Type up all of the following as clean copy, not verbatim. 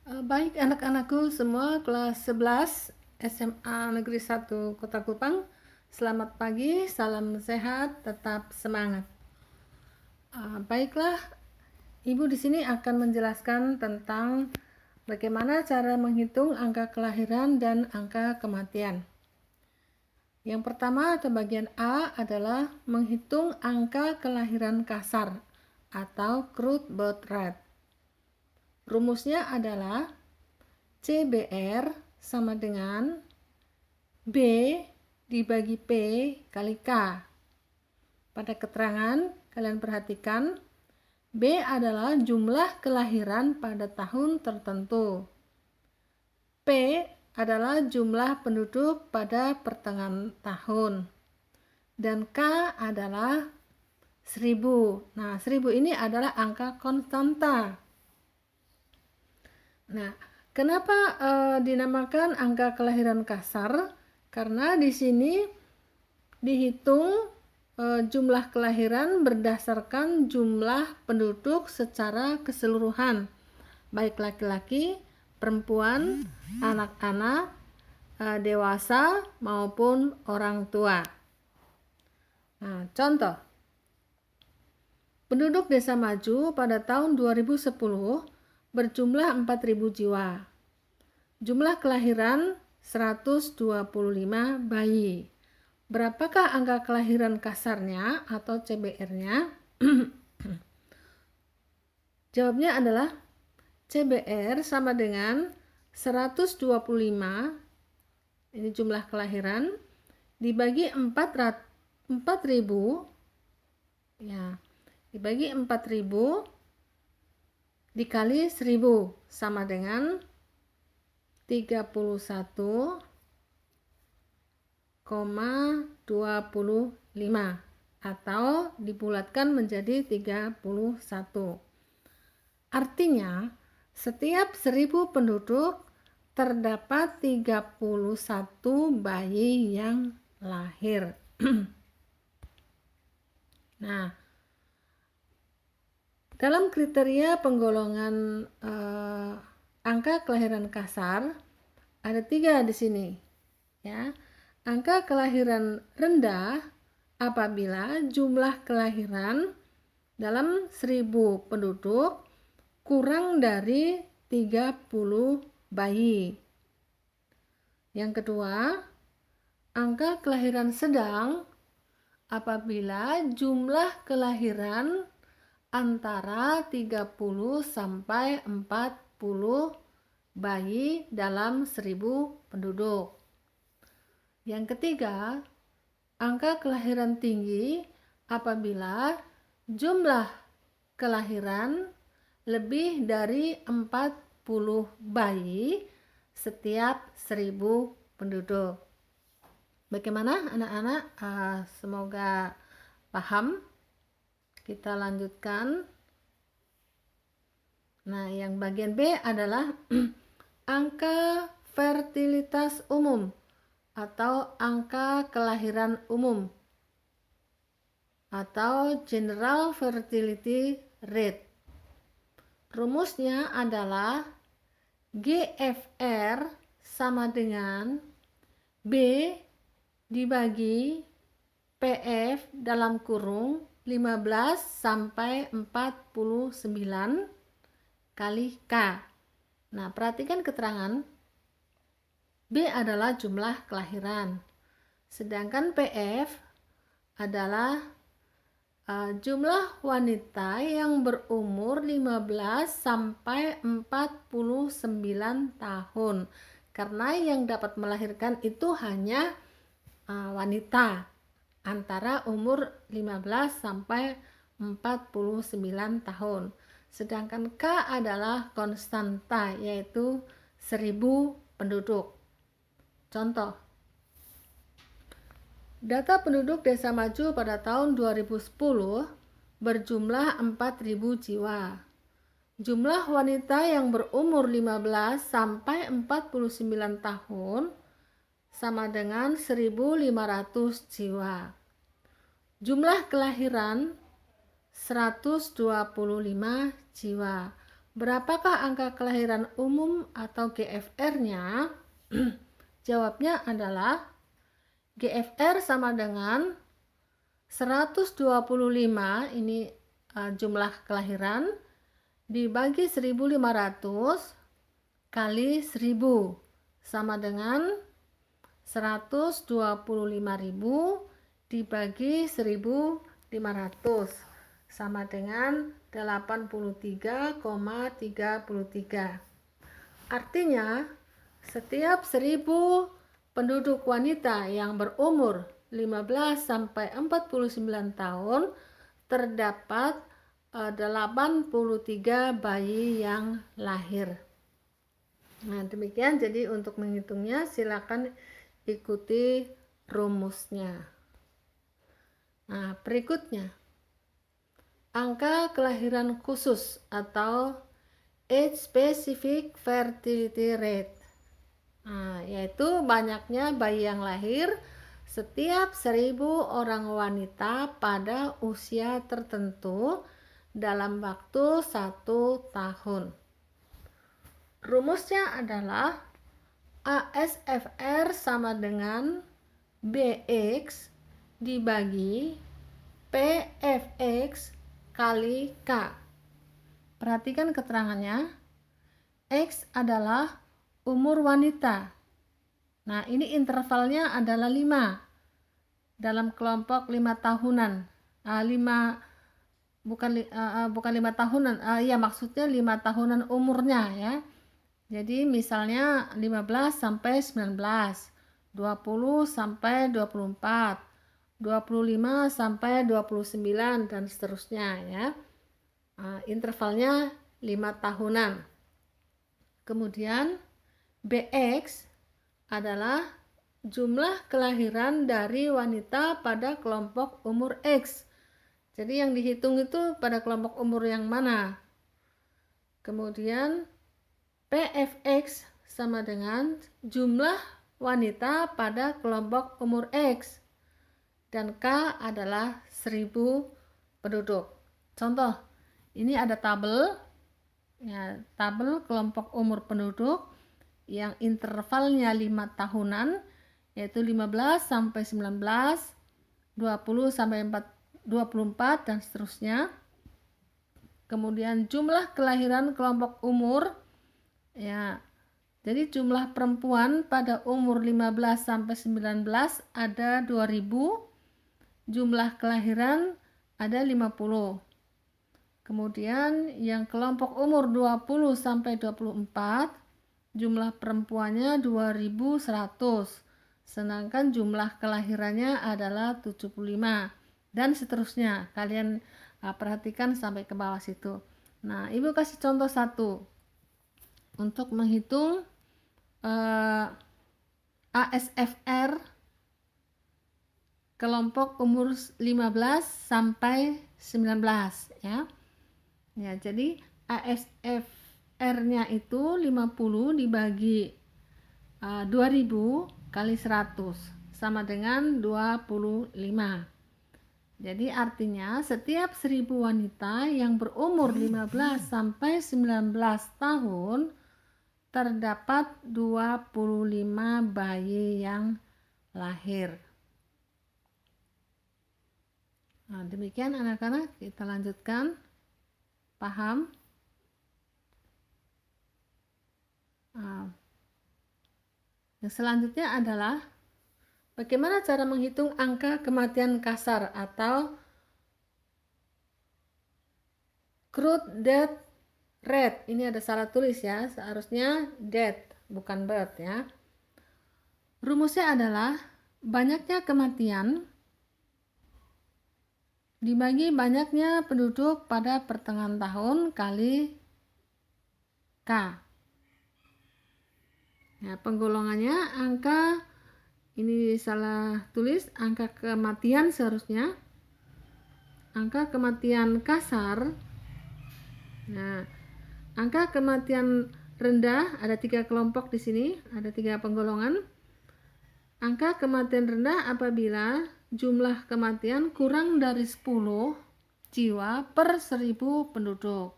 Baik anak-anakku semua kelas 11 SMA Negeri 1 Kota Kupang. Selamat pagi, salam sehat, tetap semangat. Baiklah, Ibu di sini akan menjelaskan tentang bagaimana cara menghitung angka kelahiran dan angka kematian. Yang pertama atau bagian A adalah menghitung angka kelahiran kasar atau crude birth rate. Rumusnya adalah CBR sama dengan B dibagi P kali K. Pada keterangan, kalian perhatikan B adalah jumlah kelahiran pada tahun tertentu. P adalah jumlah penduduk pada pertengahan tahun. Dan K adalah 1000. Nah, 1000 ini adalah angka konstanta. Nah, kenapa dinamakan angka kelahiran kasar? Karena di sini dihitung jumlah kelahiran berdasarkan jumlah penduduk secara keseluruhan, baik laki-laki, perempuan, anak-anak, dewasa maupun orang tua. Nah, contoh. Penduduk Desa Maju pada tahun 2010 berjumlah 4.000 jiwa. Jumlah kelahiran 125 bayi. Berapakah angka kelahiran kasarnya atau CBR-nya? Jawabnya adalah CBR sama dengan 125, ini jumlah kelahiran, dibagi 4.000, ya, dibagi 4.000 dikali 1000 sama dengan 31,25 atau dibulatkan menjadi 31. Artinya, setiap 1000 penduduk terdapat 31 bayi yang lahir. Nah, dalam kriteria penggolongan angka kelahiran kasar ada 3 di sini, ya. Angka kelahiran rendah apabila jumlah kelahiran dalam 1000 penduduk kurang dari 30 bayi. Yang kedua, angka kelahiran sedang apabila jumlah kelahiran antara 30 sampai 40 bayi dalam 1000 penduduk. Yang ketiga, angka kelahiran tinggi apabila jumlah kelahiran lebih dari 40 bayi setiap 1000 penduduk. Bagaimana anak-anak? Semoga paham. Kita lanjutkan. Nah, yang bagian B adalah angka fertilitas umum atau angka kelahiran umum atau general fertility rate. Rumusnya adalah GFR sama dengan B dibagi PF dalam kurung 15 sampai 49 kali K. Nah, perhatikan keterangan. B adalah jumlah kelahiran. Sedangkan PF adalah jumlah wanita yang berumur 15 sampai 49 tahun. Karena yang dapat melahirkan itu hanya wanita antara umur 15 sampai 49 tahun. Sedangkan K adalah konstanta, yaitu 1000 penduduk. Contoh, data penduduk Desa Maju pada tahun 2010 berjumlah 4.000 jiwa. Jumlah wanita yang berumur 15 sampai 49 tahun sama dengan 1.500 jiwa. Jumlah kelahiran 125 jiwa. Berapakah angka kelahiran umum atau GFR-nya? Jawabnya adalah GFR sama dengan 125, ini jumlah kelahiran, dibagi 1.500 kali 1.000 sama dengan 125.000 dibagi 1.500 sama dengan 83,33. Artinya, setiap 1.000 penduduk wanita yang berumur 15 sampai 49 tahun terdapat 83 bayi yang lahir. Nah, demikian. Jadi untuk menghitungnya silakan ikuti rumusnya. Nah, berikutnya angka kelahiran khusus atau age specific fertility rate. Nah, yaitu banyaknya bayi yang lahir setiap 1.000 orang wanita pada usia tertentu dalam waktu 1 tahun. Rumusnya adalah ASFR sama dengan BX dibagi PFX kali K. Perhatikan keterangannya. X adalah umur wanita. Nah, ini intervalnya adalah 5. Dalam kelompok 5 tahunan. 5 tahunan. Ya, maksudnya 5 tahunan umurnya ya. Jadi misalnya 15 sampai 19, 20 sampai 24, 25 sampai 29 dan seterusnya ya. Intervalnya 5 tahunan. Kemudian BX adalah jumlah kelahiran dari wanita pada kelompok umur X. Jadi yang dihitung itu pada kelompok umur yang mana. Kemudian PFX sama dengan jumlah wanita pada kelompok umur X. Dan K adalah 1.000 penduduk. Contoh, ini ada tabel, ya, tabel kelompok umur penduduk yang intervalnya 5 tahunan, yaitu 15 sampai 19, 20 sampai 24 dan seterusnya. Kemudian jumlah kelahiran kelompok umur, ya. Jadi jumlah perempuan pada umur 15 sampai 19 ada 2.000, jumlah kelahiran ada 50. Kemudian yang kelompok umur 20 sampai 24, jumlah perempuannya 2.100, sedangkan jumlah kelahirannya adalah 75 dan seterusnya. Kalian perhatikan sampai ke bawah situ. Nah, Ibu kasih contoh satu untuk menghitung ASFR kelompok umur 15 sampai 19 ya. Ya, jadi ASFR-nya itu 50 dibagi 2.000 kali 100 sama dengan 25. Jadi artinya setiap 1.000 wanita yang berumur 15 sampai 19 tahun terdapat 25 bayi yang lahir. Nah, demikian anak-anak, kita lanjutkan. Paham? Yang selanjutnya adalah bagaimana cara menghitung angka kematian kasar atau crude death rate. Ini ada salah tulis ya, seharusnya death bukan birth ya. Rumusnya adalah banyaknya kematian dibagi banyaknya penduduk pada pertengahan tahun kali K. Nah, penggolongannya angka, ini salah tulis, angka kematian seharusnya angka kematian kasar. Nah, angka kematian rendah ada 3 kelompok di sini, ada 3 penggolongan. Angka kematian rendah apabila jumlah kematian kurang dari 10 jiwa per 1.000 penduduk.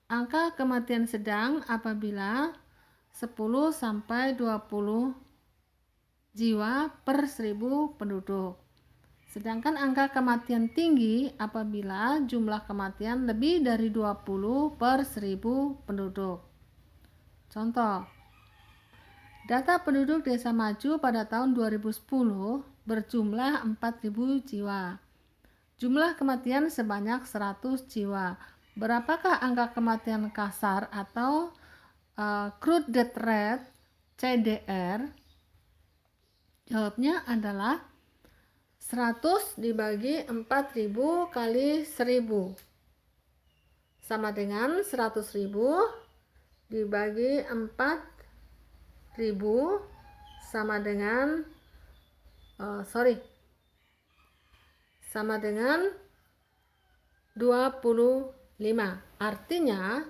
angka kematian sedang apabila 10 sampai 20 jiwa per 1000 penduduk. Sedangkan angka kematian tinggi apabila jumlah kematian lebih dari 20 per 1000 penduduk. Contoh, data penduduk Desa Maju pada tahun 2010 berjumlah 4000 jiwa. Jumlah kematian sebanyak 100 jiwa. Berapakah angka kematian kasar atau crude death rate CDR? Jawabnya adalah 100 dibagi 4000 kali 1000 sama dengan 100.000 dibagi 4000 sama dengan sama dengan 25. Artinya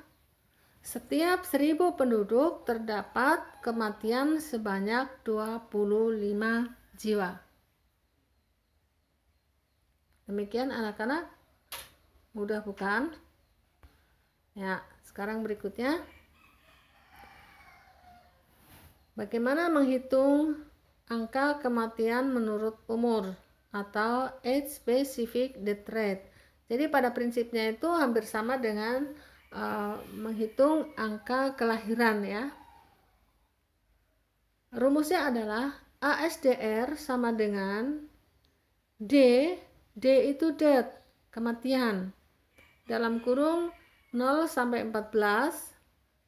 setiap 1000 penduduk terdapat kematian sebanyak 25 jiwa. Demikian anak-anak, mudah bukan? Ya, sekarang berikutnya, bagaimana menghitung angka kematian menurut umur atau age specific death rate. Jadi pada prinsipnya itu hampir sama dengan menghitung angka kelahiran ya. Rumusnya adalah ASDR sama dengan D itu death, kematian, dalam kurung 0 sampai 14,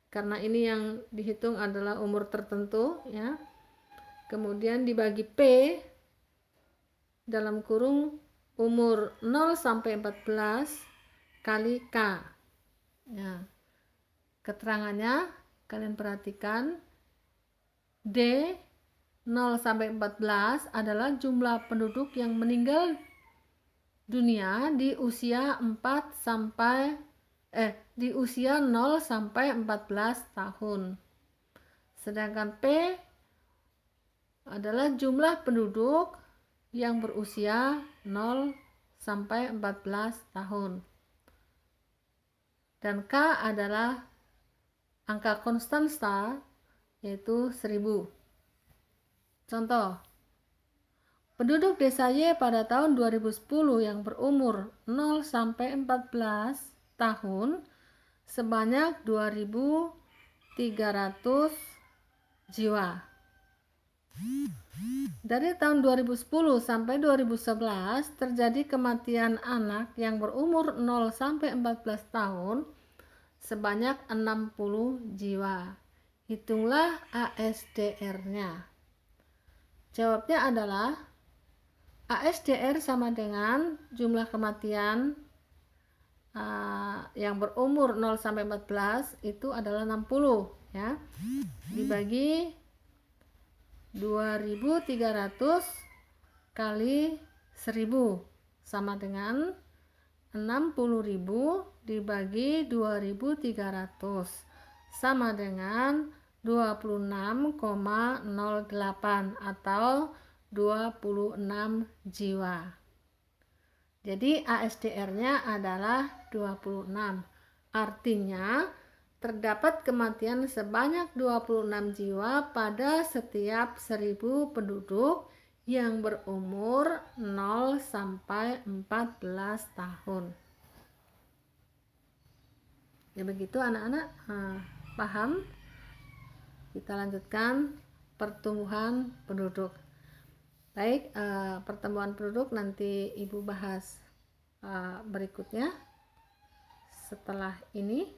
karena ini yang dihitung adalah umur tertentu ya. Kemudian dibagi P dalam kurung umur 0 sampai 14 kali K. Ya. Keterangannya kalian perhatikan, D 0 sampai 14 adalah jumlah penduduk yang meninggal dunia di usia 0 sampai 14 tahun. Sedangkan P adalah jumlah penduduk yang berusia 0 sampai 14 tahun. Dan K adalah angka konstanta, yaitu 1000. Contoh, penduduk desa Y pada tahun 2010 yang berumur 0 sampai 14 tahun sebanyak 2300 jiwa. Dari tahun 2010 sampai 2011 terjadi kematian anak yang berumur 0 sampai 14 tahun sebanyak 60 jiwa. Hitunglah ASDR-nya. Jawabnya adalah ASDR sama dengan jumlah kematian yang berumur 0 sampai 14 itu adalah 60 ya. Dibagi 2300 kali 1000 sama dengan 60.000 dibagi 2300 sama dengan 26,08 atau 26 jiwa. Jadi ASDR-nya adalah 26. Artinya terdapat kematian sebanyak 26 jiwa pada setiap 1000 penduduk yang berumur 0 sampai 14 tahun. Ya begitu anak-anak, paham? Kita lanjutkan pertumbuhan penduduk. Baik, pertumbuhan penduduk nanti Ibu bahas berikutnya setelah ini.